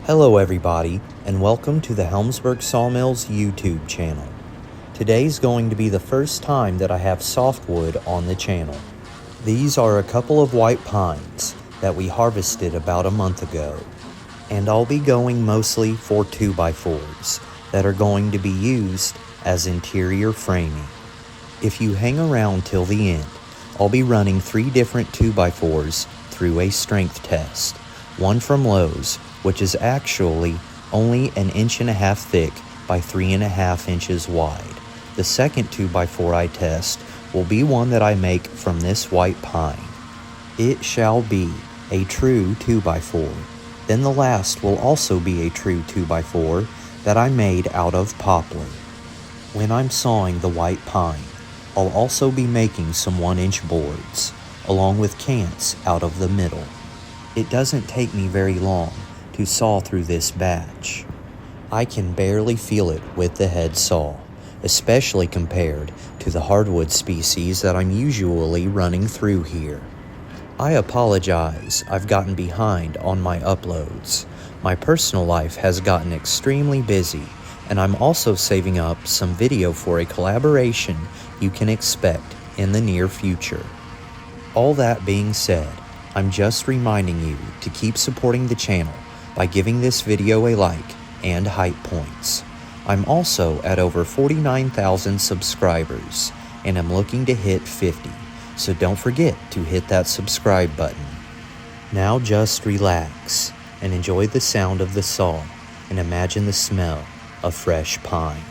Hello everybody, and welcome to the Helmsburg Sawmills YouTube channel. Today's going to be the first time that I have softwood on the channel. These are a couple of white pines that we harvested about a month ago, and I'll be going mostly for 2x4's that are going to be used as interior framing. If you hang around till the end, I'll be running 3 different 2x4's through a strength test. One from Lowe's, which is actually only 1.5 inches thick by 3.5 inches wide. The second 2x4 I test will be one that I make from this white pine. It shall be a true 2x4. Then the last will also be a true 2x4 that I made out of poplar. When I'm sawing the white pine, I'll also be making some 1-inch boards, along with cants out of the middle. It doesn't take me very long to saw through this batch. I can barely feel it with the head saw, especially compared to the hardwood species that I'm usually running through here. I apologize I've gotten behind on my uploads. My personal life has gotten extremely busy, and I'm also saving up some video for a collaboration you can expect in the near future. All that being said, I'm just reminding you to keep supporting the channel by giving this video a like and hype points. I'm also at over 49,000 subscribers, and I'm looking to hit 50, so don't forget to hit that subscribe button. Now just relax and enjoy the sound of the saw and imagine the smell of fresh pine.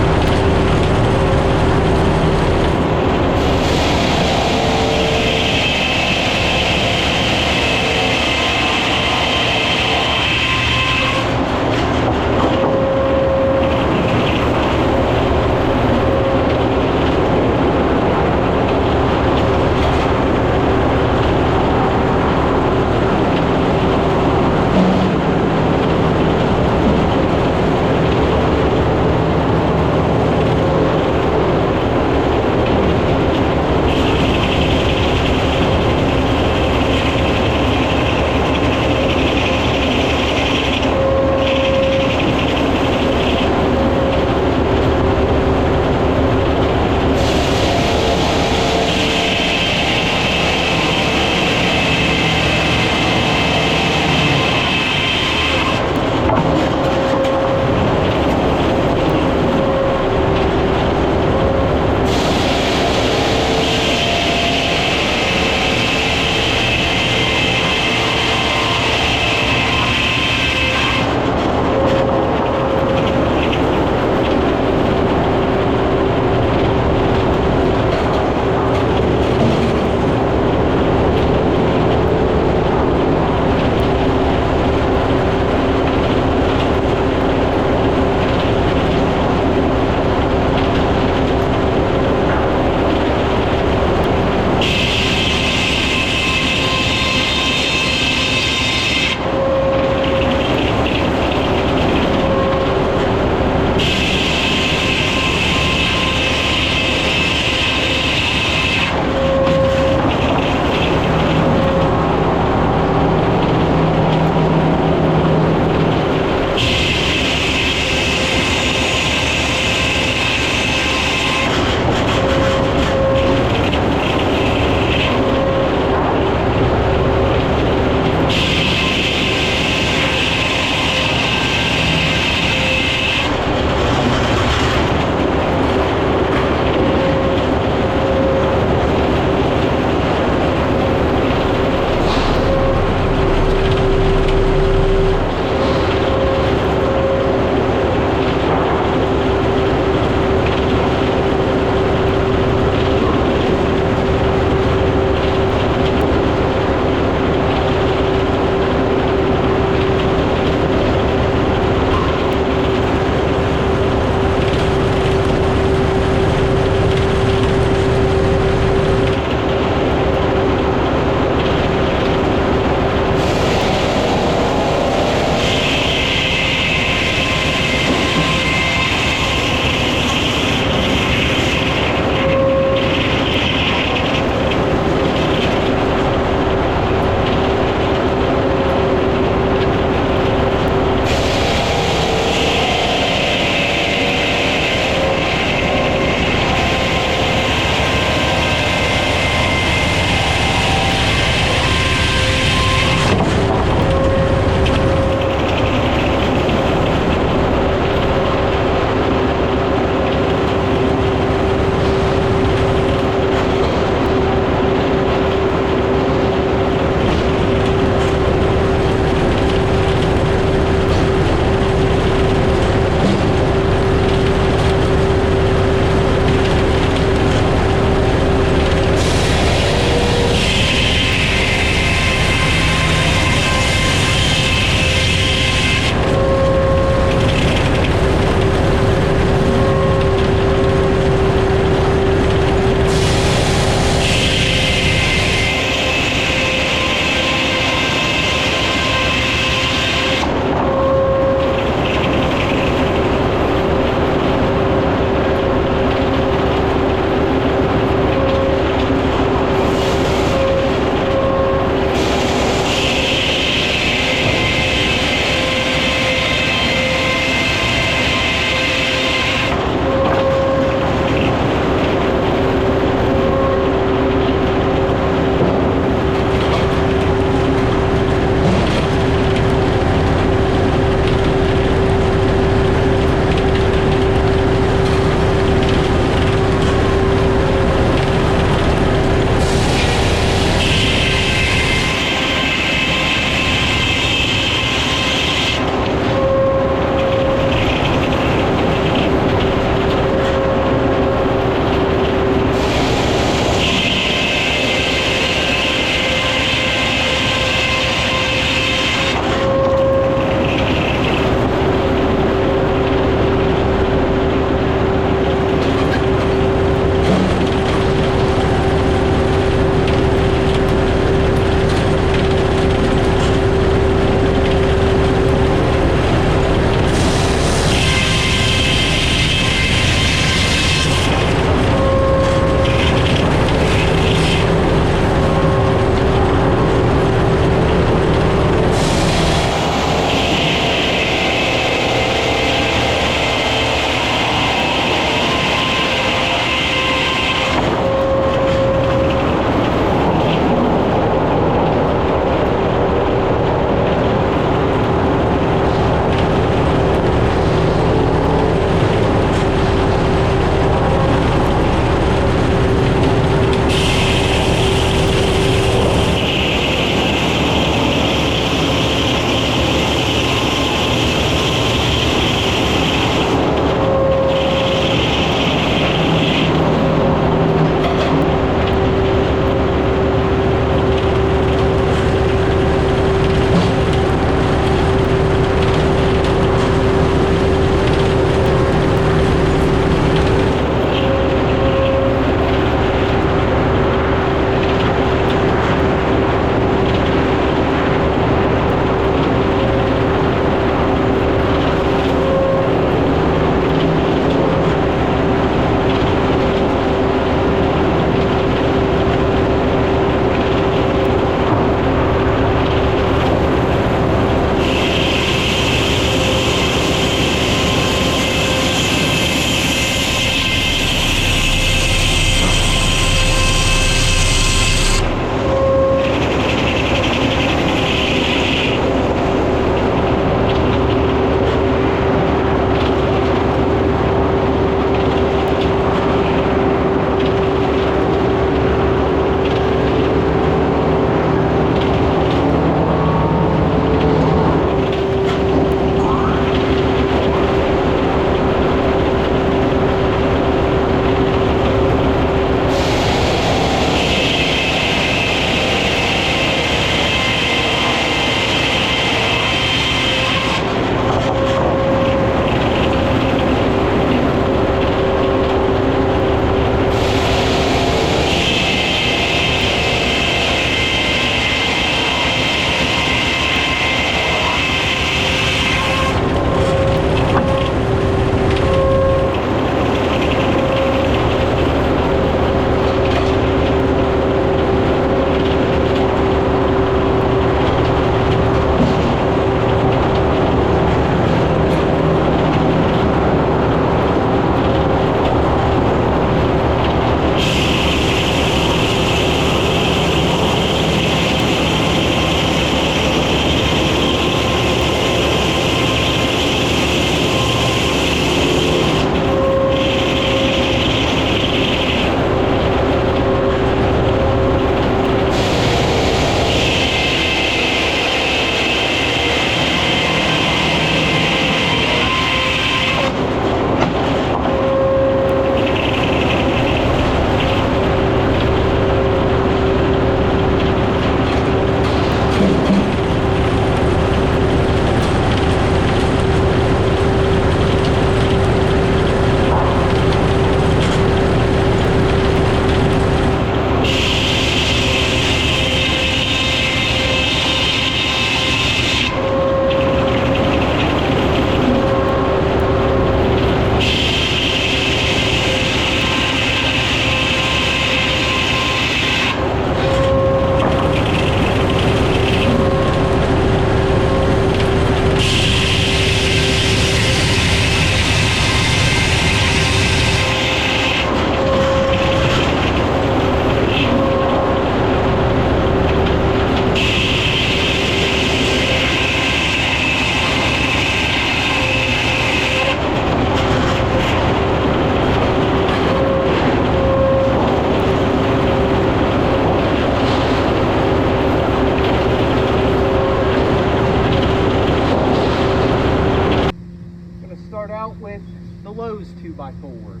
Lowe's 2x4.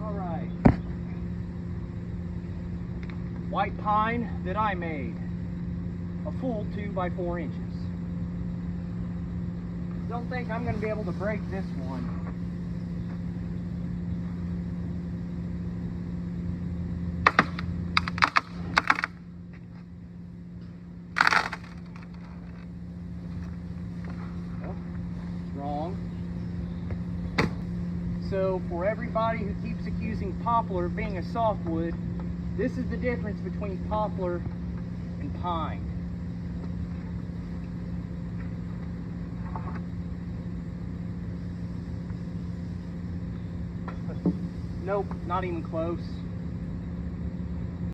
Alright. White pine that I made. A full 2x4 inches. Don't think I'm going to be able to break this one. Oh, it's wrong. So for everybody who keeps accusing poplar of being a softwood, this is the difference between poplar and pine. Nope, not even close.